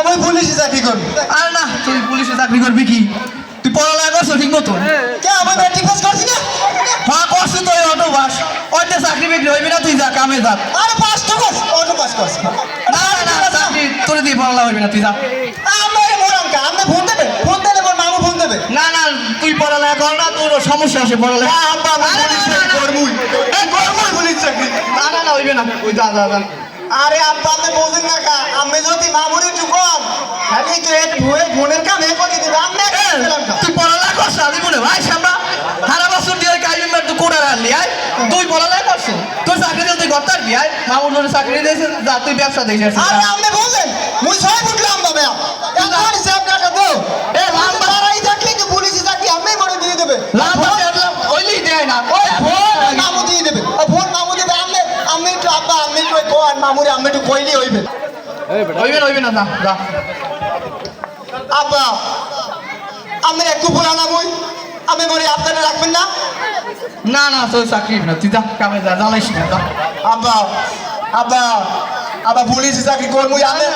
আমি পুলিশে চাকরি করব। আরে না, তুই পুলিশে চাকরি করবি কি? তুই পড়ালেখা করছো ঠিক মতো? কে আমি ম্যাট্রিক পাস করছি না? হ্যাঁ করছিস তো, অটো পাস। ওইটা চাকরি বিক্রি হইবি না, তুই যা কামে যা। আরে পাস তো করছি, অটো পাস করছি। না না না, চাকরি তোর দিয়ে পড়ালেখা হইবি না, তুই যা। আমি মোরাম কা, আপনি ফোন দেবে, ফোন দিলে মোর মামু ফোন দেবে। না না, তুই পড়ালেখা কর না, তোর সমস্যা আছে পড়ালেখা। আব্বা আমি পুলিশ চাকরি করবই, করবই পুলিশ চাকরি। না না না, হইবে না, তুই যা যা যা। আরে আব্বা আপনি বোঝেন না কা, আমি যদি মামুর একটু কম খালি তো এর ভুয়ে ফোনের কাম এ করে দিবে। আমি দিলাম কা। তুই পড়ালেখা করছ আদি মনে ভাই সামরা সারা বছর দিয়ে কাইবেন তুই কোড়া রাখলি আয়। তুই পড়ালেখা করছ, তুই চাকরি দিলে তুই করতে পারবি আয়। মামুর জন্য চাকরি দিয়েছে, যা তুই ব্যবসা দিয়েছিস। আরে আপনি বোঝেন মুই ছয় ফুটলাম বাবা, এখন হিসাব টাকা দাও। এ লাম্বা তারাই থাকলে তো পুলিশে চাকরি আমি মনে দিয়ে দেবে। লাম্বা ওইলি দেয় না, ওই ফোন মামু দিয়ে দেবে, ও ফোন মামু দেবে। আমি একটু আব্বা আমি একটু কোন মামুরে আমি একটু কইলি হইবে। হইবে না হইবে না, যা যা। আব্বা আমি একটু পুরানা বই, আমি মনে আপনারা রাখবেন না? না না, তোর চাকরি না, তুই যা কামে যা, জ্বালাইস না যা। আব্বা আব্বা আব্বা পুলিশে চাকরি করবই। আমি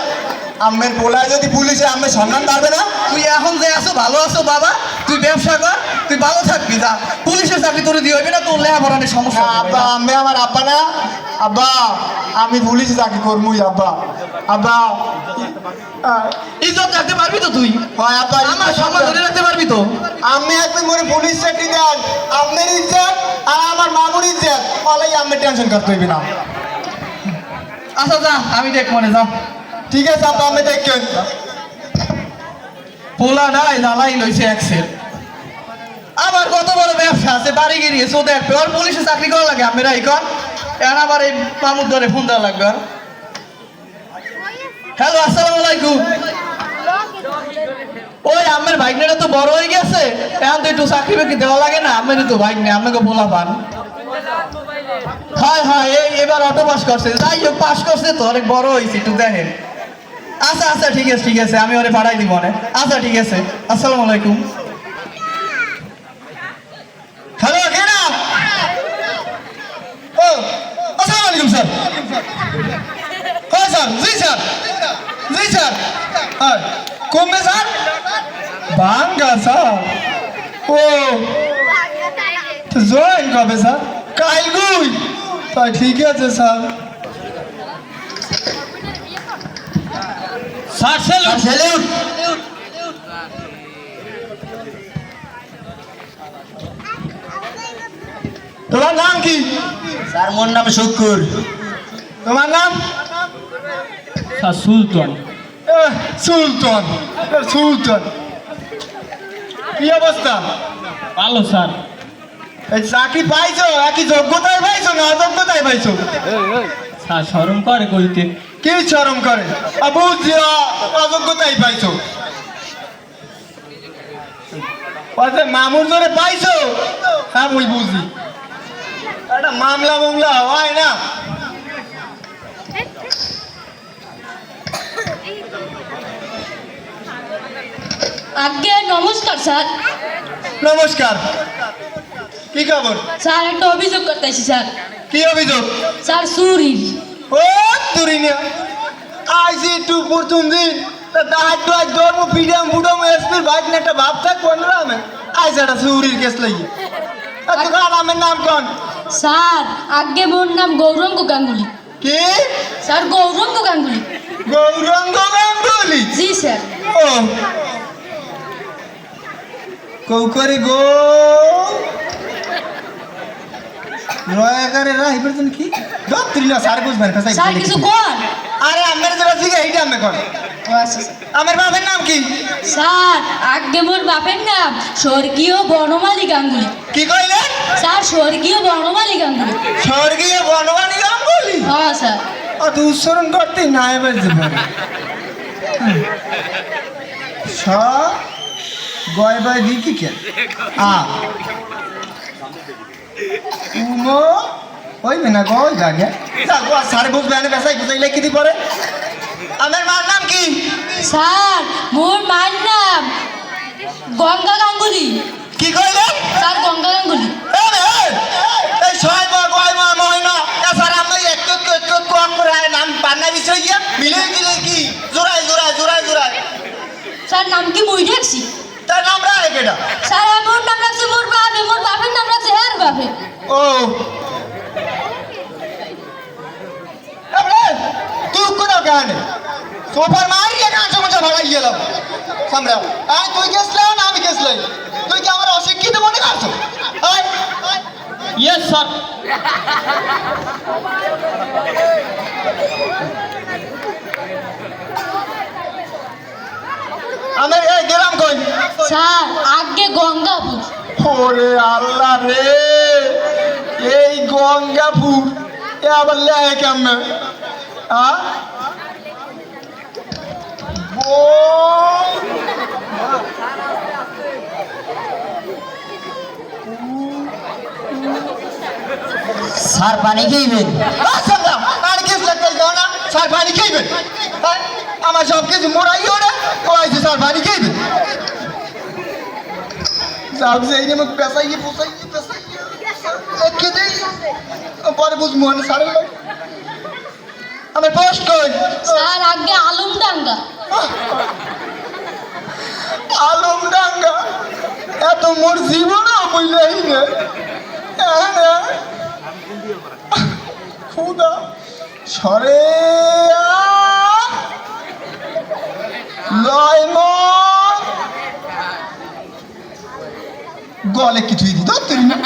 আমের পোলায় যদি পুলিশে আমি সম্মান পারবে না। তুই এখন যে আছো ভালো আছো বাবা, তুই ব্যবসা কর, তুই ভালো থাকবি যা। পুলিশের চাকরি তোর দিয়ে হইবে না, তোর লেখাপড়ার সমস্যা হবে। আব্বা আমি আমার আব্বা না, আব্বা আমি পুলিশে চাকরি করবই। আব্বা আব্বা ইজ্জত রাখতে পারবি তো তুই? হয় আব্বা আমার সম্মান ধরে রাখতে পারবি তো? আমি একদিন মনে পুলিশ চাকরি দেন, আপনার ইজ্জত আর আমার মামুর ইজ্জত ওলাই আমি টেনশন করতে হইবে না। আচ্ছা যা, আমি দেখ মনে যা। ঠিক আছে আব্বা আমি দেখেন। পোলা নাই জ্বালাই লইছে একসের। আমার কত বড় ব্যবসা আছে, বাড়ি গিয়েছে ও দেখবে। ওর পুলিশে চাকরি করা লাগে আমরা এখন। এখন আবার এই মামুর ধরে ফোন দেওয়া লাগবে। হ্যালো, আসসালামু আলাইকুম। ওই আমার ভাইগনাটা তো বড় হয়ে গেছে, এখন তো একটু চাকরি বাকরি দেওয়া লাগে না। আমার তো ভাইগনা, আপনাকে বলা পান। হ্যাঁ হ্যাঁ, এবার অটো পাস করছে। যাই হোক, পাস করছে তো, অনেক বড় হয়েছে, একটু দেখেন। আচ্ছা আচ্ছা, ঠিক আছে ঠিক আছে, আমি ওরে পাঠাই দিব অনেক। আচ্ছা ঠিক আছে, আসসালামু আলাইকুম। হ্যালো, কে না? ও আসসালামু আলাইকুম স্যার। হ্যাঁ স্যার, জি স্যার, জি স্যার। হ্যাঁ কমবে স্যার? ভাঙ্গা স্যার। ও জয়েন কবে স্যার? কালগুই? তাই ঠিক আছে স্যার। Sir salute salute. তোমার নাম কি? স্যার মোর নাম শুকুর। তোমার নাম? স্যার সুলতান। সুলতান। সুলতান কি অবস্থা? ভালো স্যার। এই চাকরি পাইছো, একই যোগ্যতায় পাইছো না অযোগ্যতায় পাইছো? স্যার শরম করে কইতে। কি শরম করে? বুঝছি অযোগ্যতায় পাইছো। আচ্ছা মামুর ধরে পাইছো? হ্যাঁ মুই বুঝি, একটা মামলা মামলা হয় না। আগে নমস্কার স্যার। নমস্কার, কি খবর? স্যার একটা অভিযোগ করতেছি স্যার। কি অভিযোগ? স্যার চুরির। ও তুরি না আইসি একটু প্রথম দিন দাঁড় আজ ধর্ম ফ্রিডম বুডম এসপির বাইক নিয়ে একটা ভাব থাক কোন রামে আইসি একটা চুরির কেস লাগিয়ে। আমার নাম কোন? স্যার আগে মোর নাম গৌরঙ্গ গাঙ্গুলি। কি? স্যার গৌরঙ্গ গাঙ্গুলি। গৌরঙ্গ গাঙ্গুলি? জি স্যার। ও কৌকরি গো রয়াকারে রাই বলছেন কি দত্তরি না স্যার বুঝবেন কাছে। স্যার কিছু কোন? আরে আমের যেটা ঠিক এইটা আমি কোন। ও আচ্ছা স্যার। আমার বাবার নাম কি? স্যার আগে মোর বাপের নাম স্বর্গীয় বনমালী গাঙ্গুলি। কি কইলেন? স্যার স্বর্গীয় বনমালী গাঙ্গুলি। স্বর্গীয় বনমালী গাঙ্গুলি? হ্যাঁ স্যার। অত উচ্চারণ করতেই না এবার যাবেন। স গয় বাই দি কি কে আ উমো ওই না গয় লাগে যাও সারে বুঝবে না বেসাই বুঝাইলে কি দি পরে। আমার মার নাম কি? স্যার মোর মার নাম গঙ্গা গাঙ্গুলি। কি কইলেন? স্যার গঙ্গা গাঙ্গুলি। এই ছয় মা গয় মা মহিনা এছাড়া আমি একটু কম করে নাম পান্না বিষয় গিয়া মিলে গেলে কি জোড়ায় জোড়ায় জোড়ায় জোড়ায় তার নাম কি মুই দেখছি তার নাম রাখে কেডা? স্যার মোর নাম রাখছে মোর বাপে, মোর বাপের নাম রাখছে হ্যার বাপে। ও এবারে তুই কোন গানে সোফার মারিয়ে গান সমস্যা ভাড়াই গেলাম সামরা। আয় তুই গেছলা না আমি গেছলাই? তুই কি আমার অশিক্ষিত মনে করছো? আয় ইয়েস স্যার। আমি এই গেলাম কই? স্যার আগে গঙ্গাপুর। ওরে আল্লাহ রে, এই গঙ্গাপুর এ আবার লেহে কেমনে? হ্যাঁ স্যার পানি খাইবেন? আর কেস লাগতে যাও না, স্যার পানি খাইবেন? আমার সব কিছু মোড়াই ওরে ও আইছে স্যার পানি খাইবেন। যাব যে এই নিয়ে পেশাইয়ে খেতে পরে বুঝবো না স্যার। আমার পোস্ট কই? স্যার আগে আলমডাঙ্গা। আলমডাঙ্গা এত মোর জীবনও বইলাই না খুদা সরে লয় গলে কিছুই দিত তুই না।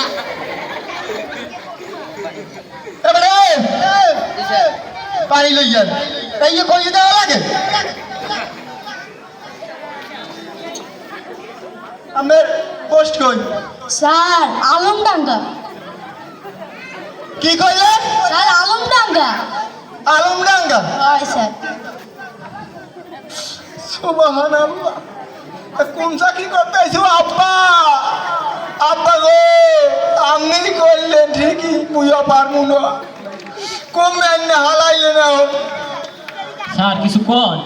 এবারে পানি লই যান এই কই দেওয়া লাগে। আমার পোস্ট কই? স্যার আলমডাঙ্গা। কি কইলে? স্যার আলমডাঙ্গা। আলমডাঙ্গা? হয় স্যার। সুবহানাল্লাহ, কোন চাকরি করতে আইছো আব্বা? আব্বা গো আমি করলেন ঠিকই, মুইও পারমু না। কমেন না হালাইলে না। স্যার কিছু কন?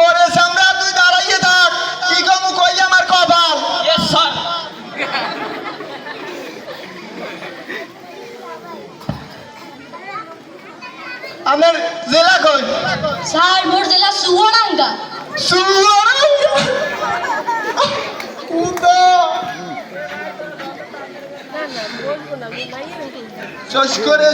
ওরে সামরা তুই দাঁড়াইয়ে থাক, কি কমু কই আমার কপাল। Yes sir. আমার জেলা কই? স্যার মোর জেলা চুয়াডাঙ্গা। চুয়াডাঙ্গা? কুদা চস করে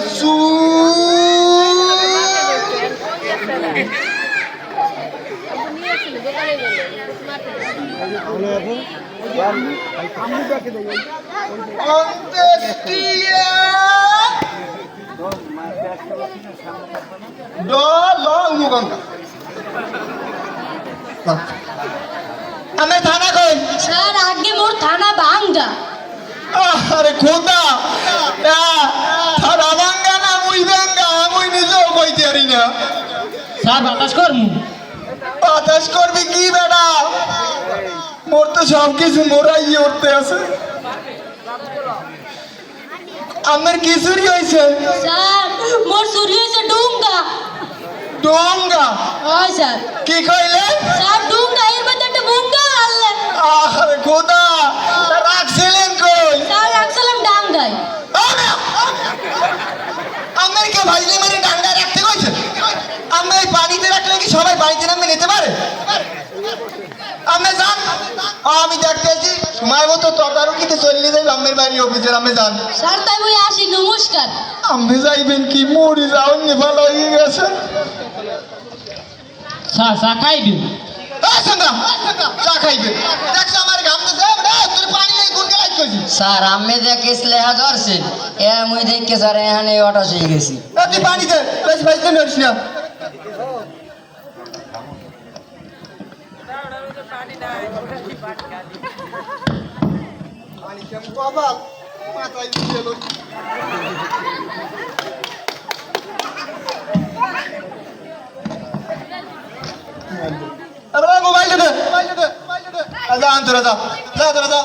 আমি থানা কই? স্যার আগে মোর থানা বাঙ্গা। আরে খোদা থানা ভাঙ্গা না মুই ভাঙ্গা মুই নিজেও কইতে পারি না। স্যার বাতাস করমু? বাতাস করবি কি বেটা? মোর তো সব কিছু মোরাই উঠতে আছে। আমার কি চুরি হয়েছে? স্যার মোর চুরি হয়েছে ডুঙ্গা। ডোঙ্গা? হয় স্যার। কি কইলে? স্যার ডুঙ্গা এর মধ্যে একটা বুঙ্গা আনলে। আরে খোদা রাখছিলেন কই? স্যার রাখছিলাম ডাঙ্গায়। আমাকে ভাইলে মানে ডাঙ্গা রাখতে কইছে? আমি এই পানিতে রাখলে কি সবাই বাড়িতে নামে নিতে পারে? আমি যান, আমি দেখতেছি সময় মতো তদারকিতে চলে যাই আমের বাড়ি অফিসের। আমি যান স্যার তাই বলে আসি, নমস্কার। আমি যাইবেন কি মরি যাও নেপাল হয়ে গেছে। স্যার চা খাইবেন? চা খাইবে দেখছ আমার ঘামতেছে তোর পানি নেই কোন গেলাই কইছি। স্যার আমি দেখে স্লেহা ধরছেন এ মুই দেখে স্যার এখানে অটো হয়ে গেছি। তুই পানি দে, বেশি বেশি নড়িস না। পানি কেমন কবাল মাথায় দিয়ে এলো। अरे मोबाइल दे दे आजा अंतर आजा जा जा जा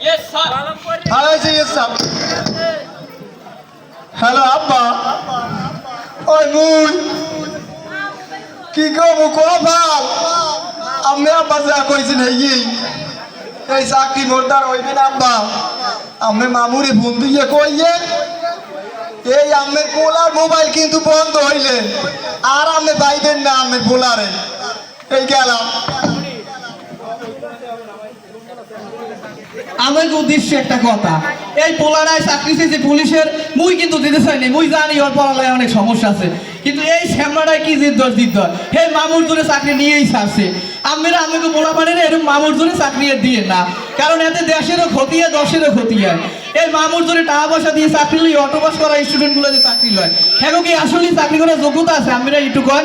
ইয়েস স্যার। हां ऐसे ये सब हेलो अब्बा ओए मुई की को मुको भाल আমি আব্বা যা কইছি নাই এই চাকরি মোরদার হইবে না আব্বা। আমি মামুরে ফোন দিয়ে কইয়ে এই আমের পোলার মোবাইল কিন্তু বন্ধ হইলে আর আমি পাইবেন না আমের পোলারে। এই গেলাম। আমার উদ্দেশ্যে একটা কথা, এই পোলারায় চাকরি চেয়েছে পুলিশের, মুই কিন্তু দিতে চাইনি। মুই জানি ওর পড়ালায় অনেক সমস্যা আছে, কিন্তু এই শ্যামলাটায় কি জিদ্দ হে মামুর জোরে চাকরি নিয়েই ছাড়ছে। আমরা আমাকে বলা পারে না এরকম মামুর জোরে চাকরি দিয়ে না, কারণ এতে দেশেরও ক্ষতি হয়, দশেরও ক্ষতি হয়। এই মামুর জোরে টাকা পয়সা দিয়ে চাকরি লই, অটো পাস করা স্টুডেন্টগুলো যে চাকরি লয়, হ্যাঁ কি আসলে চাকরি করার যোগ্যতা আছে? আমরা একটু কন,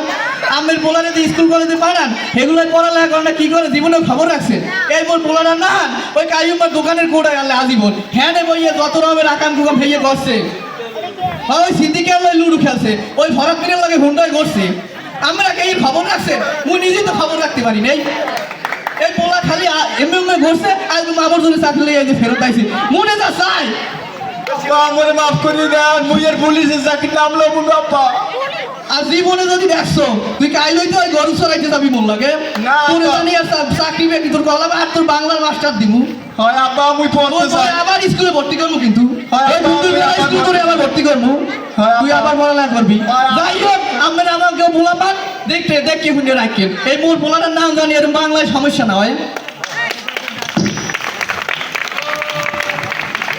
আমের পোলারে যে স্কুল কলেজে পাঠান, এগুলোই পড়ালেখা করে না, কি করে জীবনে খবর রাখছে? এই মোর পোলারা না ওই কাইমার দোকানের কোটায় আনলে আজীবন হ্যাঁ রে বইয়ে যত রকমের আকাম কুকাম ভেঙে করছে। ওই সিদ্দিকে লুডু খেলছে, ওই ফরাক মিনের লাগে হুন্ডাই করছে। আমরা কে খবর রাখছে? মুই নিজেই তো খবর রাখতে পারি নাই। এই পোলা খালি এমনি ঘুরছে, আজ মামার জন্য চাকরি লেগে যে ফেরত আইছে। মনে যা চাই আমার মাফ করে দেন, মুইয়ের পুলিশের চাকরি নামলো মুন্ডু আব্বা। আর জীবনে যদি দেখছো তুই কাইলই তো ওই গরু চড়াইতে যাবি মোর লাগে, না, তোর আব্বা। জানি আর চাকরি বেকি তোর কলাম আর তোর বাংলার মাস্টার দিমু। হয় আব্বা, মুই পড়তে চাই। আবার স্কুলে ভর্তি করবো, কিন্তু হয়, এই বন্ধুর আব্বা, বেলা স্কুল করে আবার ভর্তি করবো, হয়, তুই আব্বা। আবার পড়ালেখা করবি। হয়, আব্বা। যাই হোক, আমরা আমাকে বলা পান দেখতে দেখে শুনে রাখেন। এই মোর বলাটার নাম জানি এরকম বাংলায় সমস্যা না হয়।